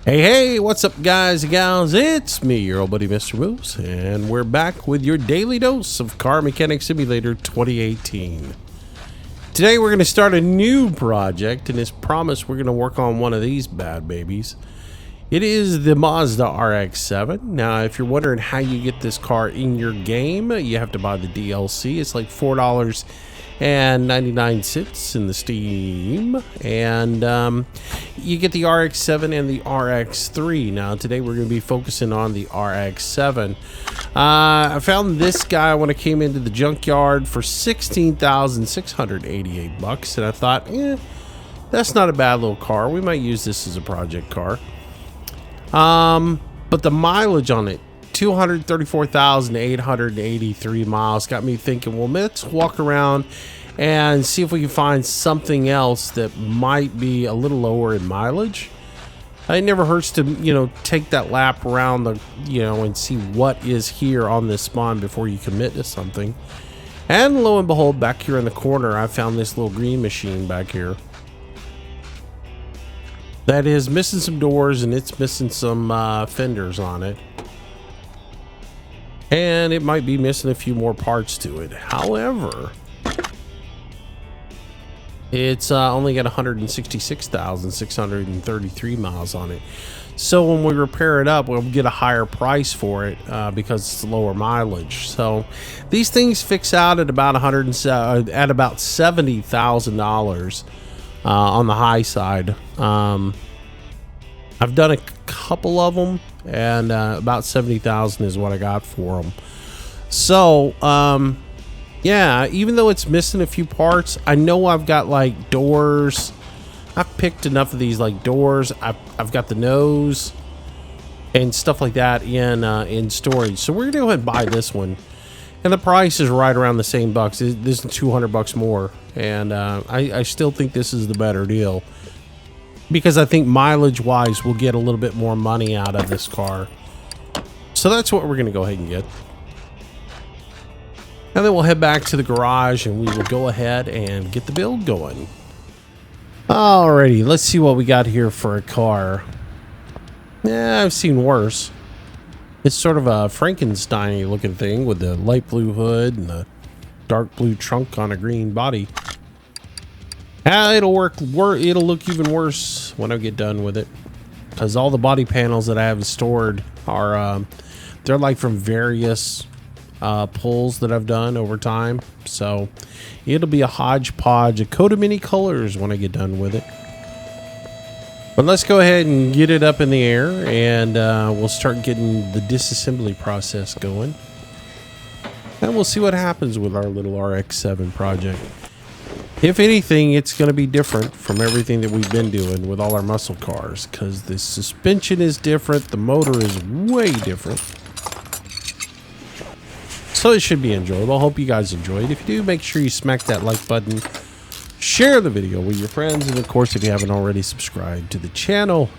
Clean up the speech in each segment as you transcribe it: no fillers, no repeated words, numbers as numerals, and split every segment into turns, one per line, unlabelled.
Hey, what's up, guys and gals? It's me, your old buddy, Mr. Moves, and we're back with your daily dose of Car Mechanic Simulator 2018. Today, we're going to start a new project, and as promised, we're going to work on one of these bad babies. It is the Mazda RX-7. Now, if you're wondering how you get this car in your game, you have to buy the DLC. It's like $4.99 in the Steam, and you get the RX-7 and the RX-3. Now today we're going to be focusing on the RX-7. I found this guy when I came into the junkyard for $16,688, and I thought, that's not a bad little car. We might use this as a project car. But the mileage on it, 234,883 miles, got me thinking, well, let's walk around and see if we can find something else that might be a little lower in mileage. It never hurts to, take that lap around the, and see what is here on this spawn before you commit to something. And lo and behold, back here in the corner, I found this little green machine back here that is missing some doors, and it's missing some fenders on it. And it might be missing a few more parts to it. However, it's only got 166,633 miles on it. So when we repair it up, we'll get a higher price for it because it's lower mileage. So these things fix out at about $70,000 on the high side. I've done a couple of them, and about 70,000 is what I got for them. So yeah, even though it's missing a few parts, I know I've got like doors. I've picked enough of these like doors. I've got the nose and stuff like that in storage. So we're gonna go ahead and buy this one, and the price is right around the same bucks. This is $200 more, and I still think this is the better deal, because I think mileage wise we'll get a little bit more money out of this car. So that's what we're gonna go ahead and get. And then we'll head back to the garage and we will go ahead and get the build going. Alrighty, let's see what we got here for a car. Yeah, I've seen worse. It's sort of a Frankenstein looking thing with the light blue hood and the dark blue trunk on a green body. It'll look even worse when I get done with it, because all the body panels that I have stored are they're like from various pulls that I've done over time. So it'll be a hodgepodge, a coat of many colors when I get done with it. But let's go ahead and get it up in the air, and we'll start getting the disassembly process going, and we'll see what happens with our little RX-7 project. If anything, it's going to be different from everything that we've been doing with all our muscle cars, because the suspension is different, the motor is way different. So it should be enjoyable. I hope you guys enjoyed. If you do, make sure you smack that like button, share the video with your friends, and of course, if you haven't already, subscribed to the channel.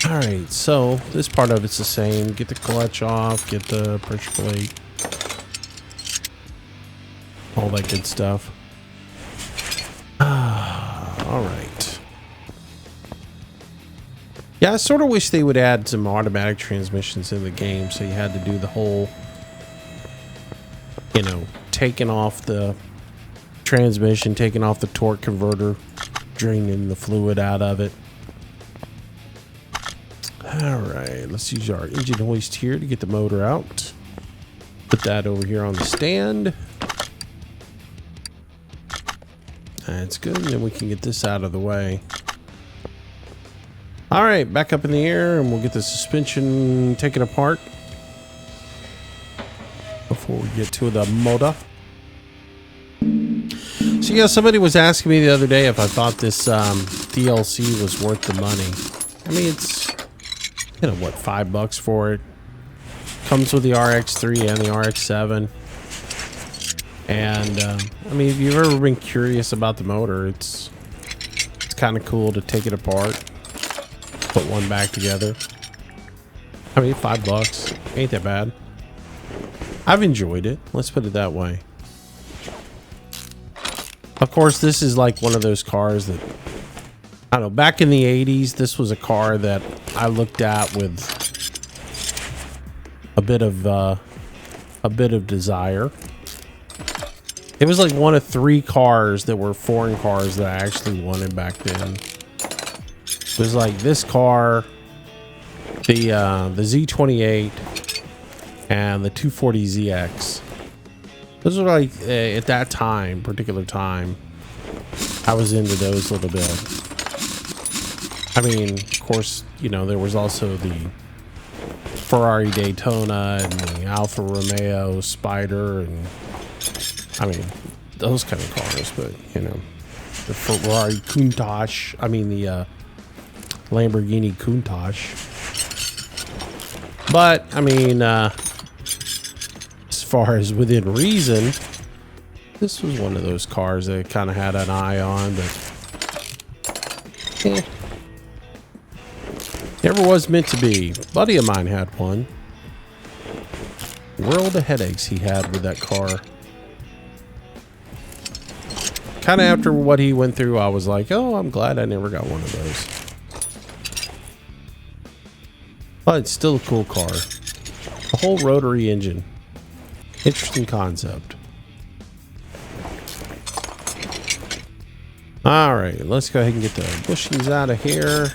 Alright, so this part of it's the same. Get the clutch off, get the pressure plate, all that good stuff. Alright. Yeah, I sort of wish they would add some automatic transmissions in the game, so you had to do the whole, taking off the transmission, taking off the torque converter, draining the fluid out of it. Alright, let's use our engine hoist here to get the motor out. Put that over here on the stand. That's good, and then we can get this out of the way. Alright, back up in the air, and we'll get the suspension taken apart before we get to the motor. So yeah, somebody was asking me the other day if I thought this DLC was worth the money. I mean, it's, what, $5 for it. Comes with the RX-3 and the RX-7. And I mean, if you've ever been curious about the motor, it's kind of cool to take it apart, put one back together. I mean, $5 ain't that bad. I've enjoyed it, let's put it that way. Of course, this is like one of those cars that I don't know, back in the 80s, this was a car that I looked at with a bit of desire. It was like one of 3 cars that were foreign cars that I actually wanted back then. It was like this car, the Z28, and the 240ZX. Those were like, at that time, particular time, I was into those a little bit. I mean, of course, you know, there was also the Ferrari Daytona and the Alfa Romeo Spider, and I mean, those kind of cars, but, you know, the Ferrari Countach, I mean, the Lamborghini Countach. But, I mean, as far as within reason, this was one of those cars that I kind of had an eye on, but never was meant to be. A buddy of mine had one. World of headaches he had with that car. Kind of after what he went through, I was like, oh, I'm glad I never got one of those. But it's still a cool car. A whole rotary engine. Interesting concept. Alright, let's go ahead and get the bushings out of here.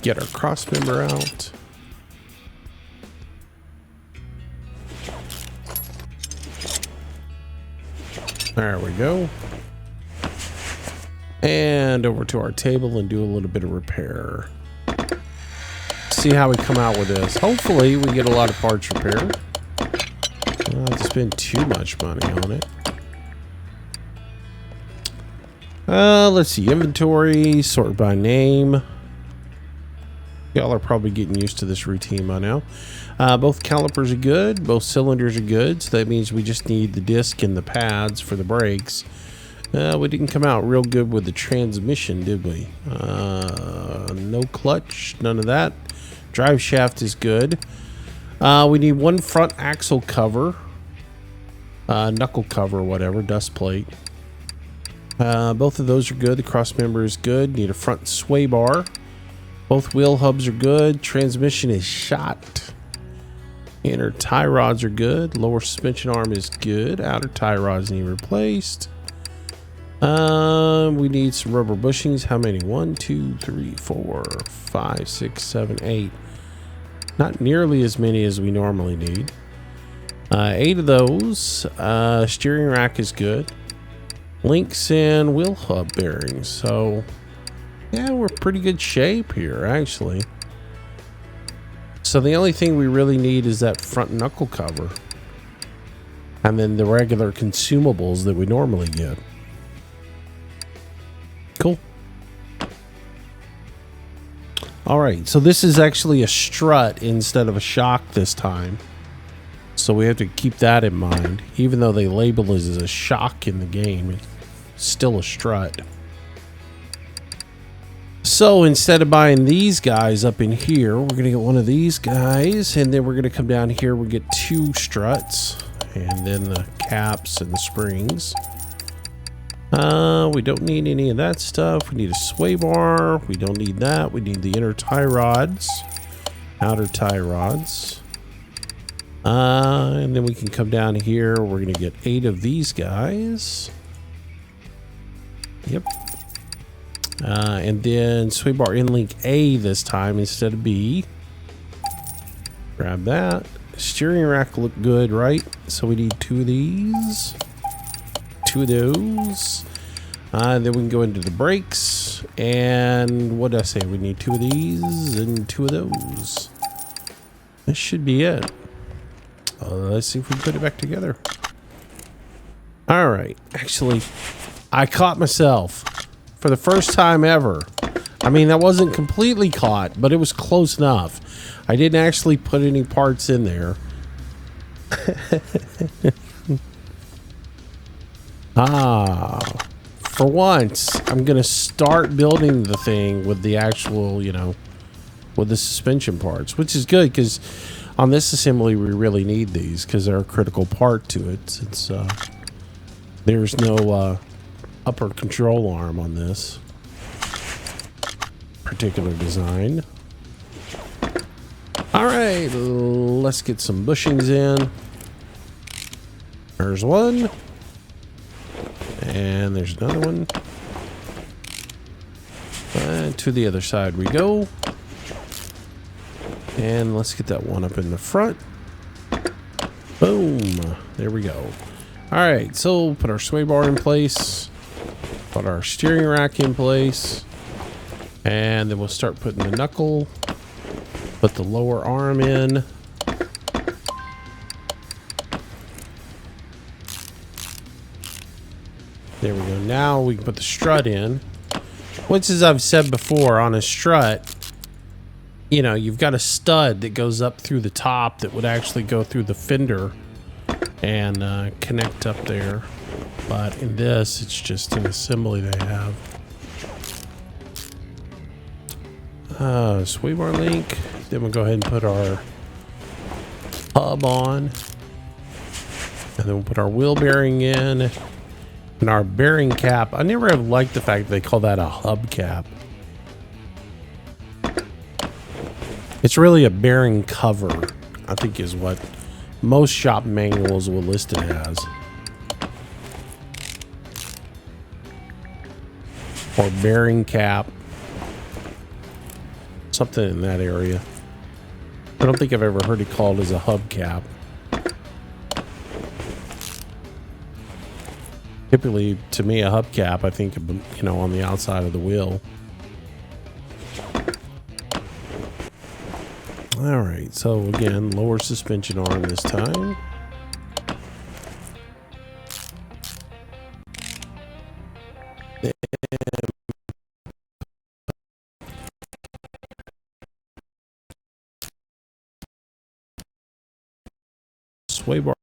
Get our cross member out. There we go. And over to our table and do a little bit of repair. See how we come out with this. Hopefully we get a lot of parts repaired. I don't have to spend too much money on it. Let's see. Inventory, sort by name. Y'all are probably getting used to this routine by now. Both calipers are good. Both cylinders are good. So that means we just need the disc and the pads for the brakes. We didn't come out real good with the transmission, did we? No clutch. None of that. Drive shaft is good. We need one front axle cover. Knuckle cover, whatever. Dust plate. Both of those are good. The cross member is good. Need a front sway bar. Both wheel hubs are good. Transmission is shot. Inner tie rods are good. Lower suspension arm is good. Outer tie rods need replaced. We need some rubber bushings. How many? 1, 2, 3, 4, 5, 6, 7, 8. Not nearly as many as we normally need. 8 of those. Steering rack is good. Links and wheel hub bearings. So yeah, we're pretty good shape here, actually. So the only thing we really need is that front knuckle cover. And then the regular consumables that we normally get. Cool. Alright, so this is actually a strut instead of a shock this time. So we have to keep that in mind. Even though they label it as a shock in the game, it's still a strut. So instead of buying these guys up in here, we're going to get one of these guys, and then we're going to come down here, we'll get 2 struts, and then the caps and the springs. We don't need any of that stuff. We need a sway bar. We don't need that. We need the inner tie rods, outer tie rods. And then we can come down here. We're going to get 8 of these guys. Yep. And then sway bar in link A this time instead of B. Grab that. Steering rack look good, right? So we need 2 of these. 2 of those. Then we can go into the brakes. And what did I say? We need 2 of these and 2 of those. This should be it. Let's see if we can put it back together. All right. Actually, I caught myself for the first time ever. I mean, that wasn't completely caught, but it was close enough. I didn't actually put any parts in there. For once, I'm going to start building the thing with the actual, you know, with the suspension parts, which is good because on this assembly, we really need these because they're a critical part to it. Since there's no upper control arm on this. particular design. All right, let's get some bushings in. There's one. And there's another one. And to the other side we go. And let's get that one up in the front. Boom. There we go. All right, so put our sway bar in place. Put our steering rack in place. And then we'll start putting the knuckle. Put the lower arm in. There we go. Now we can put the strut in. Which, as I've said before, on a strut, you know, you've got a stud that goes up through the top that would actually go through the fender and connect up there. But in this, it's just an assembly they have. Sway bar link. Then we'll go ahead and put our hub on. And then we'll put our wheel bearing in. And our bearing cap. I never have liked the fact that they call that a hub cap. It's really a bearing cover, I think is what most shop manuals will list it as. Or bearing cap. Something in that area. I don't think I've ever heard it called as a hub cap. Typically, to me, a hubcap, I think, you know, on the outside of the wheel. All right, so again, lower suspension arm this time. Sway bar.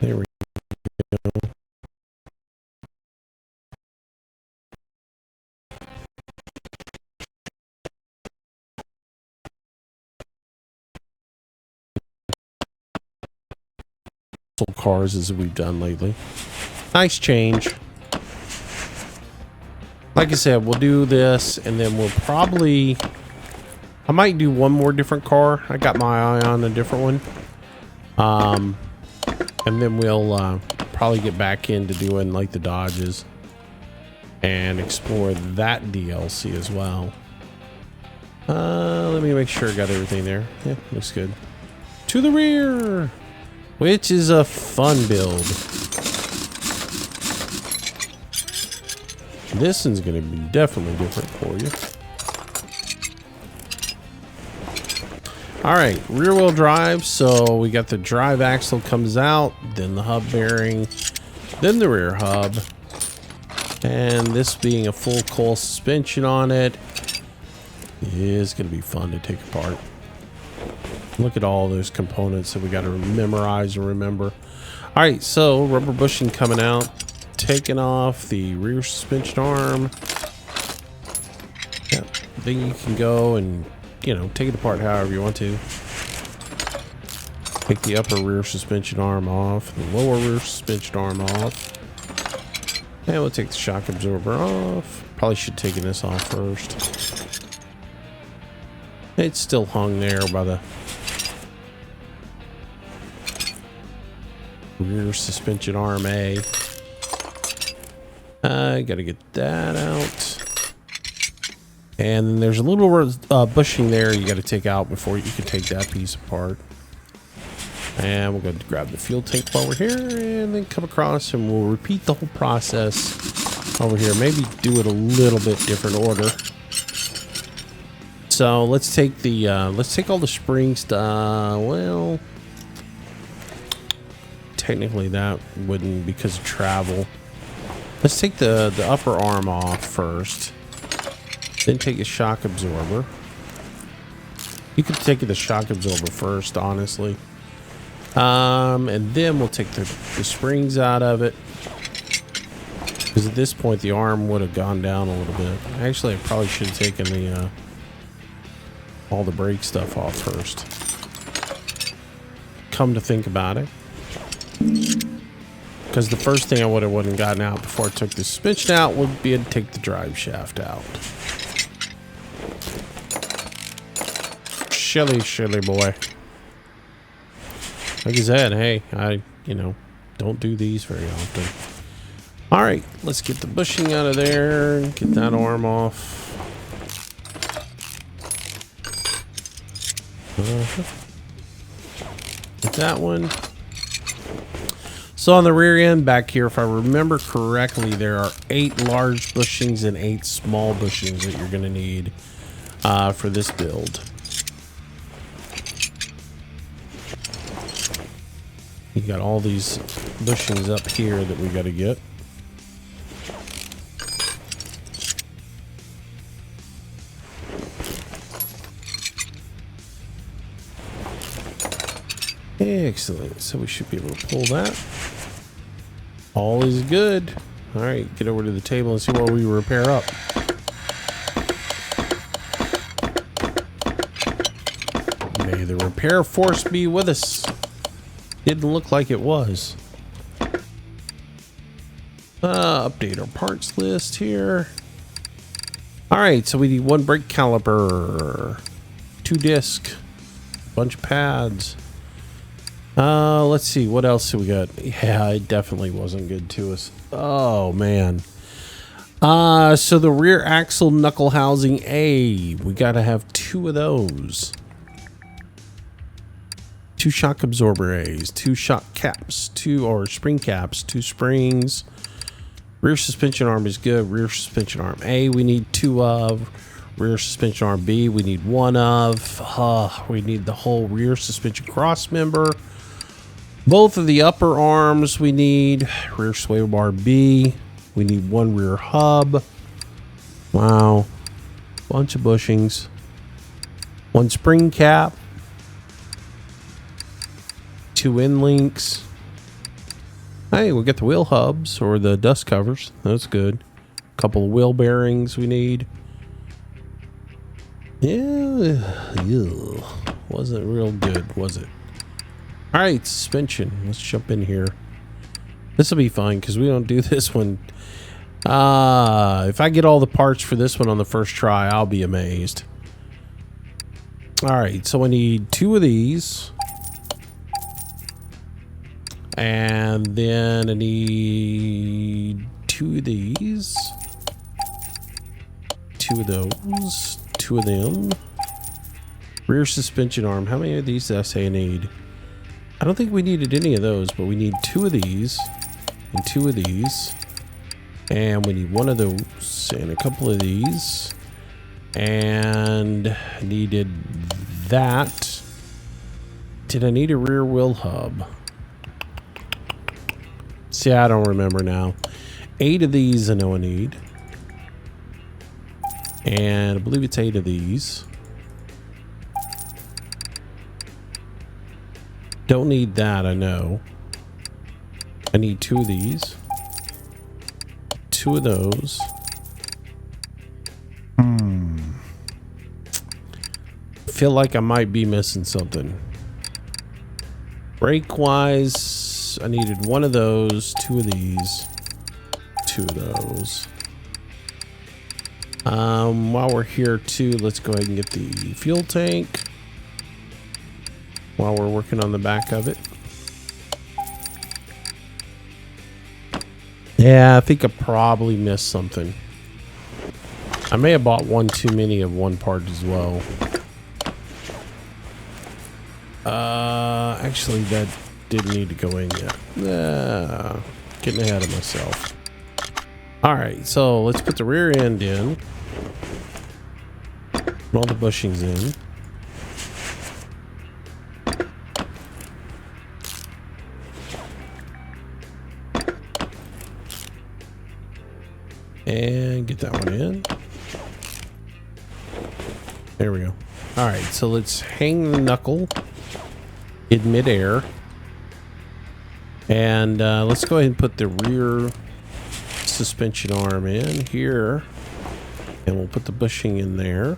There we go. Cars as we've done lately. Nice change. Like I said, we'll do this and then we'll probably, I might do one more different car. I got my eye on a different one. And then we'll probably get back into doing like the Dodges and explore that DLC as well. Let me make sure I got everything there. Yeah, looks good. To the rear, which is a fun build. This one's going to be definitely different for you. All right, rear wheel drive. So we got the drive axle comes out, then the hub bearing, then the rear hub. And this being a full coil suspension on it is going to be fun to take apart. Look at all those components that we got to memorize and remember. All right, so rubber bushing coming out, taking off the rear suspension arm. Yeah, then you can go and, you know, take it apart however you want to. Take the upper rear suspension arm off, the lower rear suspension arm off. And we'll take the shock absorber off. Probably should have taken this off first. It's still hung there by the rear suspension arm A. I gotta get that out. And then there's a little bushing there you gotta take out before you can take that piece apart. And we'll go grab the fuel tank while we're here and then come across and we'll repeat the whole process over here. Maybe do it a little bit different order. So let's take the let's take all the springs to well, technically that wouldn't because of travel. Let's take the upper arm off first, then take a shock absorber. You could take the shock absorber first, honestly. And then we'll take the springs out of it, because at this point the arm would have gone down a little bit. Actually, I probably should have taken the all the brake stuff off first. Come to think about it. Because the first thing I would have gotten out before I took the suspension out would be to take the drive shaft out. Shilly boy. Like I said, hey, you know, don't do these very often. All right, let's get the bushing out of there. Get that arm off. Get that one. So on the rear end back here, if I remember correctly, there are 8 large bushings and 8 small bushings that you're going to need for this build. You got all these bushings up here that we got to get. Excellent. So we should be able to pull that. All is good. All right, get over to the table and see what we repair up. May the repair force be with us. Didn't look like it was. Update our parts list here. All right, so we need 1 brake caliper, 2 disc, bunch of pads. Let's see, what else do we got? Yeah, it definitely wasn't good to us. Oh, man. So the rear axle knuckle housing A, we got to have 2 of those. 2 shock absorber A's, 2 shock caps, 2 spring caps, 2 springs. Rear suspension arm is good. Rear suspension arm A, we need 2 of. Rear suspension arm B, we need 1 of. We need the whole rear suspension cross member. Both of the upper arms we need. Rear sway bar B. We need 1 rear hub. Wow. Bunch of bushings. 1 spring cap. 2 end links. Hey, we get the wheel hubs or the dust covers. That's good. A couple of wheel bearings we need. Yeah. Wasn't real good, was it? All right, suspension. Let's jump in here. This will be fine because we don't do this one. If I get all the parts for this one on the first try, I'll be amazed. All right, so I need 2 of these. And then I need 2 of these. 2 of those. 2 of them. Rear suspension arm. How many of these did I say I need? I don't think we needed any of those, but we need 2 of these and 2 of these. And we need 1 of those and a couple of these. And needed that. Did I need a rear wheel hub? See, I don't remember now. 8 of these I know I need. And I believe it's 8 of these. Don't need that, I know. I need 2 of these. 2 of those. Feel like I might be missing something. Brake wise, I needed 1 of those, 2 of these, 2 of those. While we're here too, let's go ahead and get the fuel tank while we're working on the back of it. Yeah, I think I probably missed something. I may have bought 1 too many of 1 part as well. Actually, that didn't need to go in yet. Getting ahead of myself. All right, so let's put the rear end in. Put all the bushings in. And get that one in. There we go. All right, so let's hang the knuckle in midair. And let's go ahead and put the rear suspension arm in here. And we'll put the bushing in there.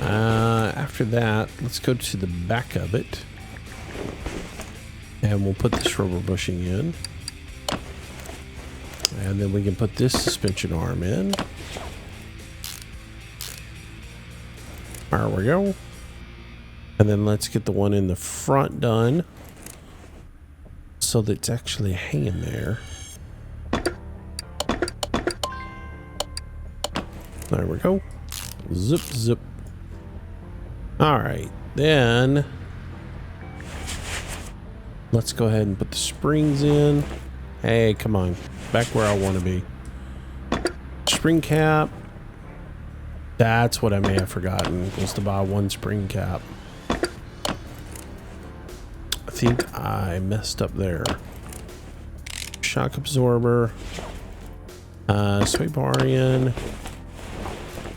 After that, let's go to the back of it. And we'll put this rubber bushing in. And then we can put this suspension arm in. There we go. And then let's get the one in the front done, so that it's actually hanging there. There we go. Zip, zip. All right, then let's go ahead and put the springs in. Hey, come on, back where I want to be. Spring cap. That's what I may have forgotten, was to buy one spring cap. I think I messed up there. Shock absorber. Sway bar in.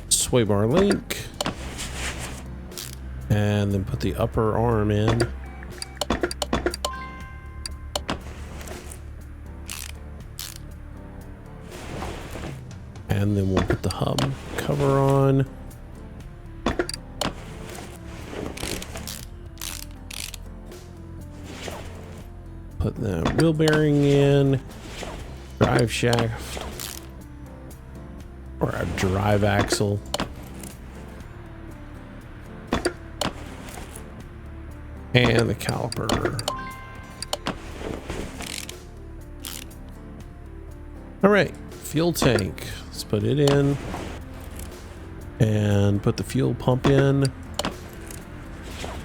Sway bar link. And then put the upper arm in. And then we'll put the hub cover on. Put the wheel bearing in. Drive shaft. Or a drive axle. And the caliper. All right, fuel tank. Let's put it in. And put the fuel pump in.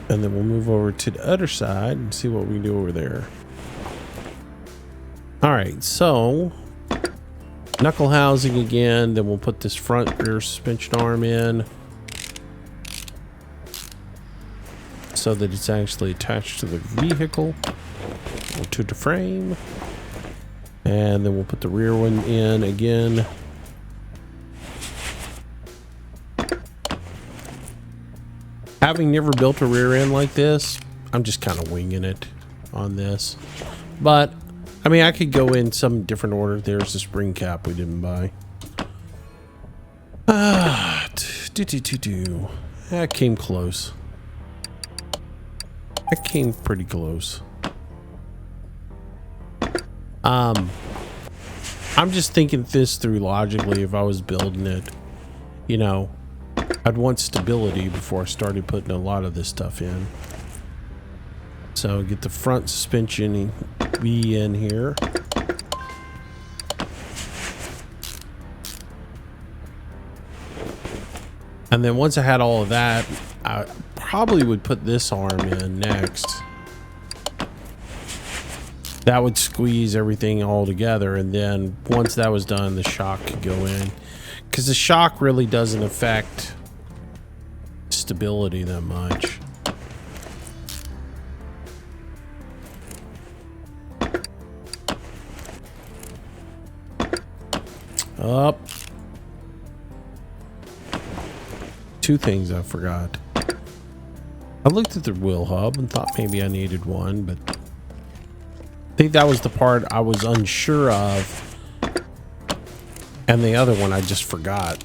And then we'll move over to the other side and see what we can do over there. All right, so knuckle housing again. Then we'll put this front rear suspension arm in, so that it's actually attached to the vehicle or to the frame. And then we'll put the rear one in again. Having never built a rear end like this, I'm just kind of winging it on this. But, I mean, I could go in some different order. There's the spring cap we didn't buy. That came close. That came pretty close. I'm just thinking this through logically. If I was building it, you know, I'd want stability before I started putting a lot of this stuff in. So get the front suspension be in here. And then once I had all of that, I probably would put this arm in next. That would squeeze everything all together, and then once that was done, the shock could go in. Because the shock really doesn't affect stability that much. Up. Two things I forgot. I looked at the wheel hub and thought maybe I needed one, but I think that was the part I was unsure of. And the other one I just forgot.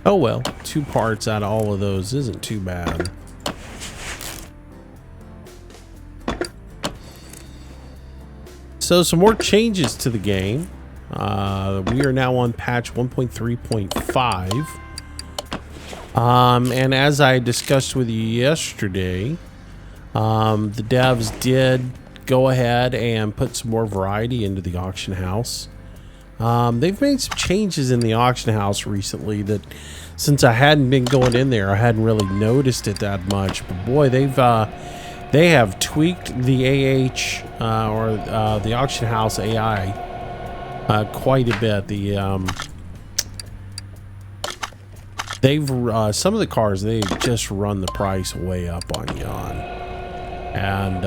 Oh well, 2 parts out of all of those isn't too bad. So some more changes to the game. We are now on patch 1.3.5. And as I discussed with you yesterday, the devs did go ahead and put some more variety into the auction house. They've made some changes in the auction house recently that, since I hadn't been going in there, I hadn't really noticed it that much. But boy, they have tweaked the the auction house AI quite a bit. Some of the cars, they just run the price way up on you on. And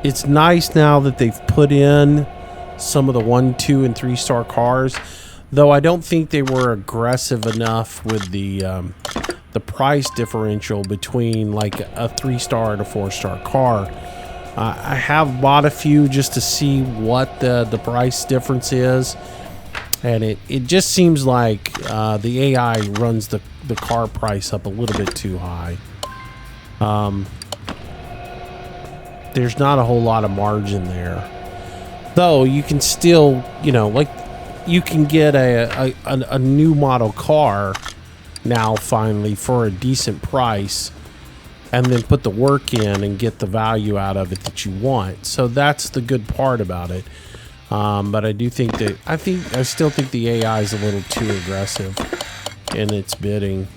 it's nice now that they've put in some of the 1, 2, and 3-star cars, though I don't think they were aggressive enough with the price differential between like a 3-star and a 4-star car. I have bought a few just to see what the price difference is, and it just seems like the AI runs the car price up a little bit too high. There's not a whole lot of margin there. Though you can still, you know, like you can get a new model car now finally for a decent price and then put the work in and get the value out of it that you want. So that's the good part about it. But I do think that, I still think the AI is a little too aggressive in its bidding.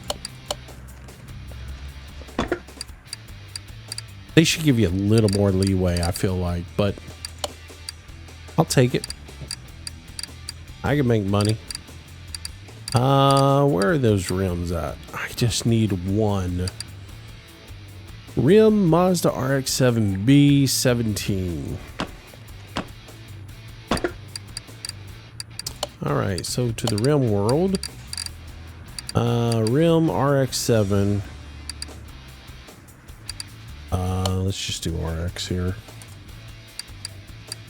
They should give you a little more leeway, I feel like, but I'll take it. I can make money. Where are those rims at? I just need one. Rim Mazda RX-7 B17. Alright, so to the rim world. Rim RX-7. Let's just do RX here.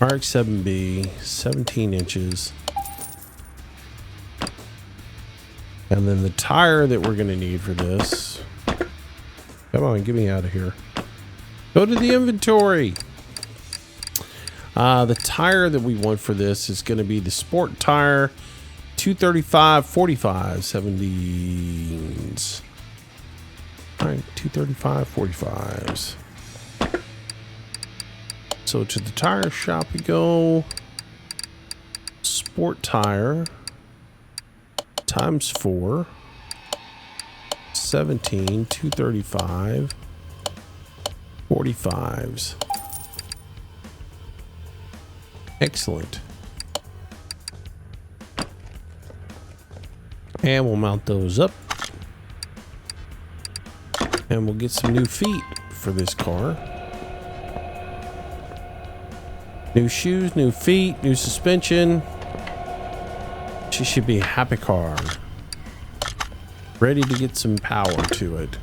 RX-7B, 17 inches. And then the tire that we're going to need for this. Come on, get me out of here. Go to the inventory. The tire that we want for this is going to be the sport tire, 235 45 17s. All right, 235 45s. So to the tire shop we go. Sport tire times 4, 17, 235 45s. Excellent. And we'll mount those up. And we'll get some new feet for this car. New shoes, new feet, new suspension. She should be a happy car. Ready to get some power to it.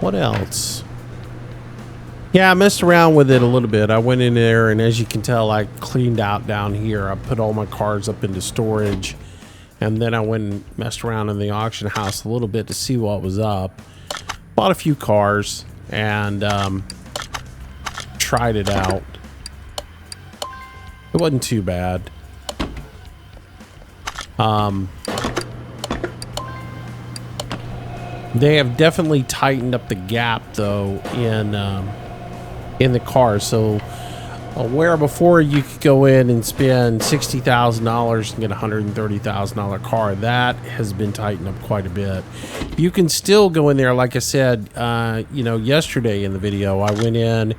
What else? Yeah, I messed around with it a little bit. I went in there, and as you can tell, I cleaned out down here. I put all my cars up into storage, and then I went and messed around in the auction house a little bit to see what was up. Bought a few cars and tried it out. It wasn't too bad. They have definitely tightened up the gap though in the car. So where before you could go in and spend $60,000 and get a $130,000 car, that has been tightened up quite a bit. You can still go in there, like I said, you know, yesterday in the video, I went in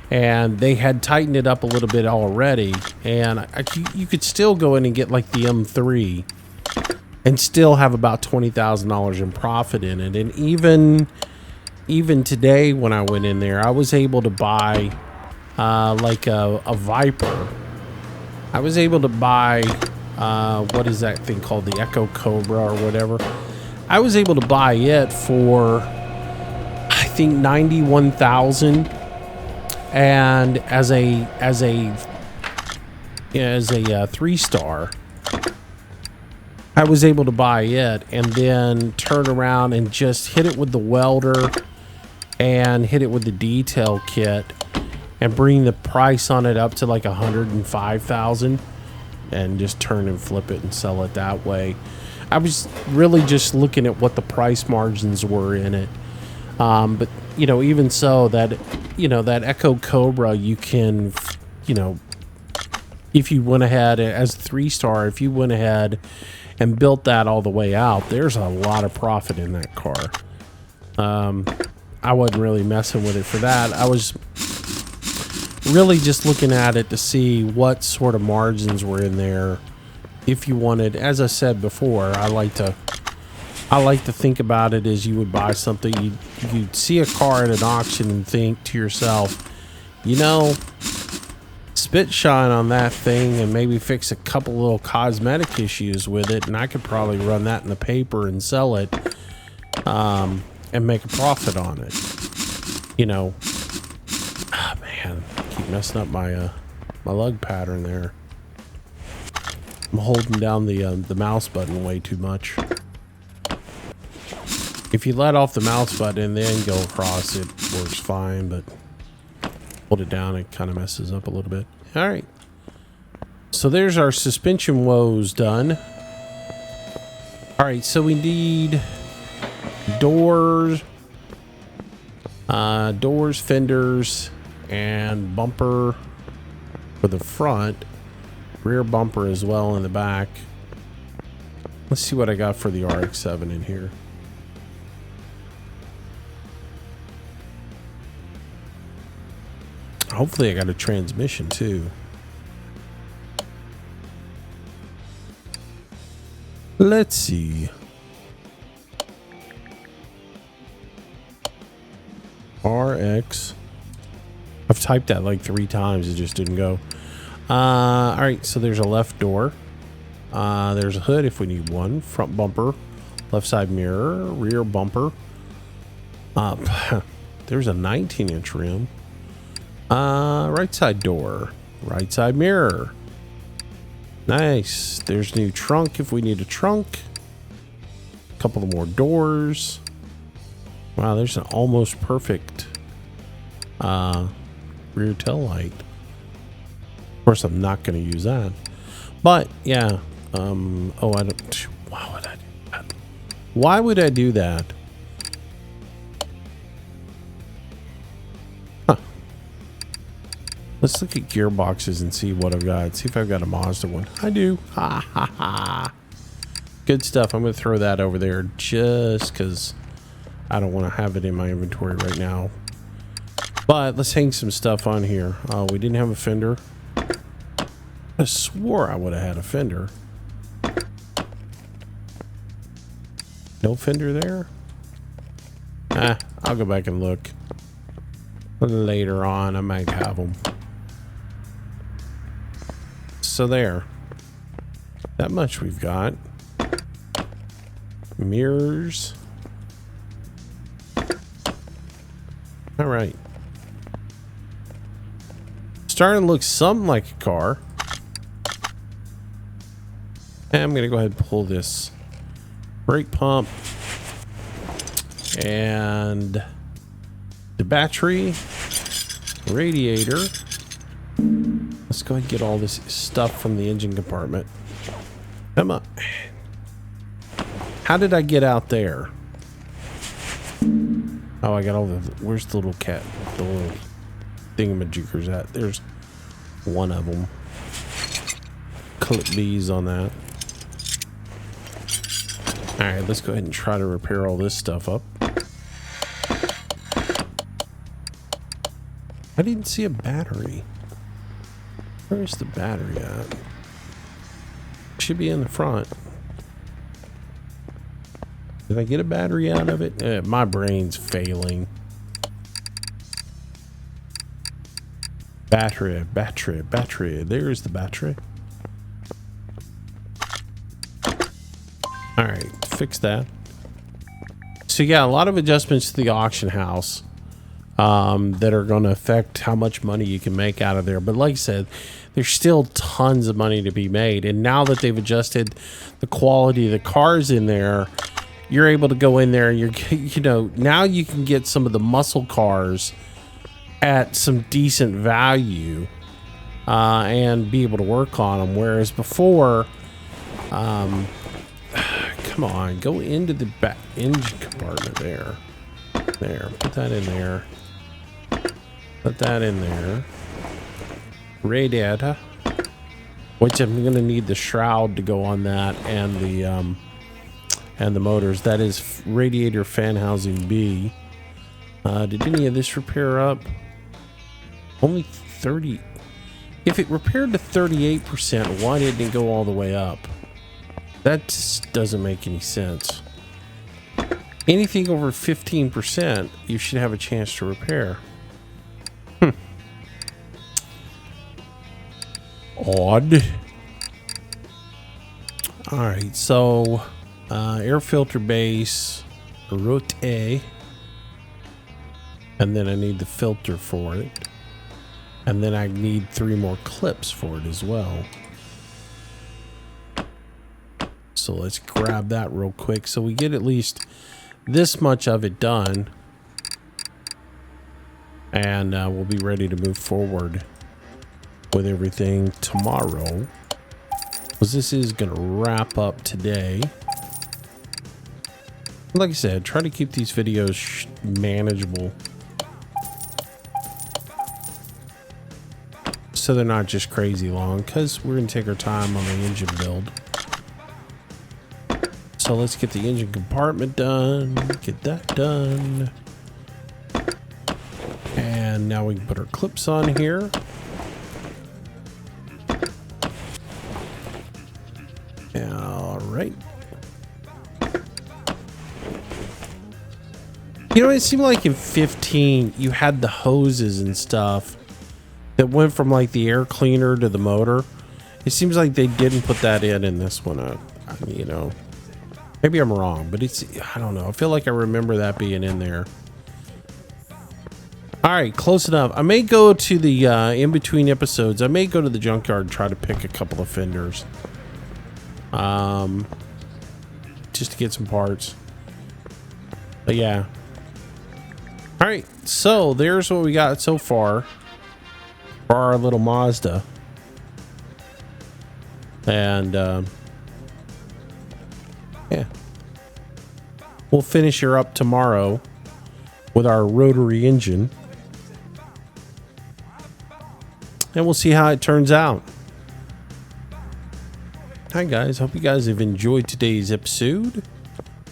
and they had tightened it up a little bit already, and you could still go in and get like the M3 and still have about $20,000 in profit in it. And even today when I went in there, I was able to buy like a Viper. I was able to buy what is that thing called, the Echo Cobra or whatever. I was able to buy it for I think $91,000, and as a 3-star, I was able to buy it and then turn around and just hit it with the welder and hit it with the detail kit and bring the price on it up to like $105,000 and just turn and flip it and sell it that way. I was really just looking at what the price margins were in it. But you know, even so, that, you know, that Echo Cobra, you can, you know, if you went ahead as a 3-star, if you went ahead and built that all the way out, there's a lot of profit in that car. I wasn't really messing with it for that. I was really just looking at it to see what sort of margins were in there. If you wanted, as I said before, I like to think about it as you would buy something. You'd see a car at an auction and think to yourself, you know, spit shine on that thing and maybe fix a couple little cosmetic issues with it, and I could probably run that in the paper and sell it and make a profit on it. You know, oh man, keep messing up my my lug pattern there. I'm holding down the mouse button way too much. If you let off the mouse button and then go across, it works fine, but hold it down, it kind of messes up a little bit. All right. So there's our suspension woes done. All right, so we need doors, fenders, and bumper for the front, rear bumper as well in the back. Let's see what I got for the RX-7 in here. Hopefully I got a transmission too. Let's see. RX. I've typed that like 3 times. It just didn't go. All right. So there's a left door. There's a hood if we need one. Front bumper. Left side mirror. Rear bumper. There's a 19-inch rim. Right side door. Right side mirror. Nice. There's new trunk if we need a trunk. A couple of more doors. Wow, there's an almost perfect rear tail light. Of course, I'm not going to use that. But yeah. Oh, I don't. Why would I do that? Why would I do that? Huh. Let's look at gearboxes and see what I've got. See if I've got a Mazda one. I do. Ha ha ha. Good stuff. I'm going to throw that over there just because I don't want to have it in my inventory right now. But let's hang some stuff on here. Oh, we didn't have a fender. I swore I would have had a fender. No fender there? I'll go back and look. Later on, I might have them. So there. That much we've got. Mirrors. All right. Starting to look something like a car. And I'm going to go ahead and pull this brake pump and the battery, radiator. Let's go ahead and get all this stuff from the engine compartment. Come on. How did I get out there? Oh, I got all the... Where's the little cat? The little thingamajiggers at? There's one of them. Clip these on that. Alright, let's go ahead and try to repair all this stuff up. I didn't see a battery. Where's the battery at? Should be in the front. Did I get a battery out of it? My brain's failing. Battery. There's the battery. All right, fix that. So yeah, a lot of adjustments to the auction house that are going to affect how much money you can make out of there. But like I said, there's still tons of money to be made. And now that they've adjusted the quality of the cars in there, you're able to go in there and now you can get some of the muscle cars at some decent value and be able to work on them. Whereas before, come on, go into the back engine compartment there. There, put that in there. Put that in there. Radiator, which I'm going to need the shroud to go on that, and the motors. That is radiator fan housing B. Did any of this repair up? Only 30. If it repaired to 38%, why didn't it go all the way up? That just doesn't make any sense. Anything over 15%, you should have a chance to repair. Odd. All right, so air filter base, route A, and then I need the filter for it. And then I need 3 more clips for it as well. So let's grab that real quick so we get at least this much of it done. And we'll be ready to move forward with everything tomorrow. Because this is going to wrap up today. Like I said, try to keep these videos manageable. So they're not just crazy long, because we're going to take our time on the engine build. So let's get the engine compartment done. Get that done. And now we can put our clips on here. All right. You know, it seemed like in 15 you had the hoses and stuff that went from like the air cleaner to the motor. It seems like they didn't put that in this one. You know, maybe I'm wrong, but I don't know. I feel like I remember that being in there. All right, close enough. I may go to the in between episodes. I may go to the junkyard and try to pick a couple of fenders, just to get some parts. But yeah. All right, so there's what we got so far for our little Mazda. And yeah, we'll finish her up tomorrow with our rotary engine, and we'll see how it turns out. Hi guys, hope you guys have enjoyed today's episode.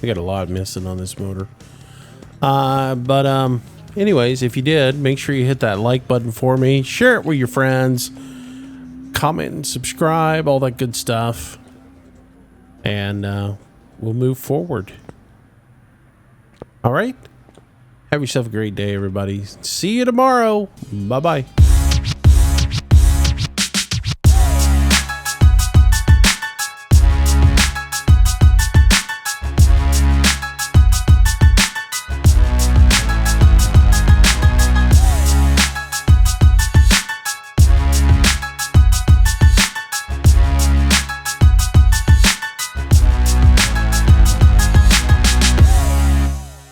We got a lot missing on this motor. But anyways, if you did, make sure you hit that like button for me, share it with your friends, comment and subscribe, all that good stuff, and we'll move forward. All right, have yourself a great day, everybody. See you tomorrow. Bye bye.